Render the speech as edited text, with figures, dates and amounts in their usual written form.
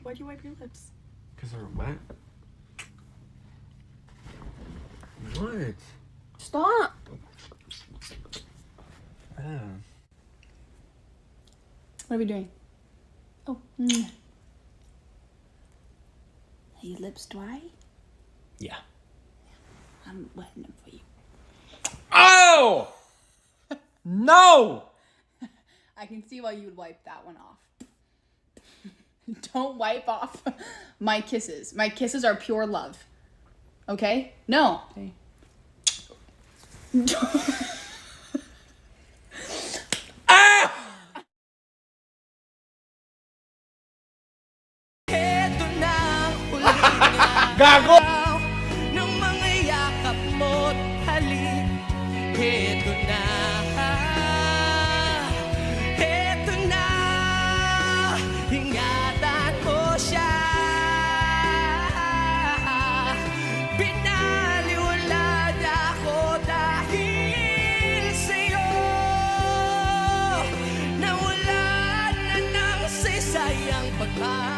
Why do you wipe your lips? Because they're wet. What? Stop! What are we doing? Oh. Are your lips dry? Yeah. I'm wetting them for you. Oh! No! I can see why you would wipe that one off. Don't wipe off my kisses. My kisses are pure love. Okay? No. Okay. Gago! Ng mga yakap mo't halik. Heto na. Heto na. Ingatan mo siya. Binaliwala niya ako dahil sa'yo. Nawala na ng sisayang pagmamahal.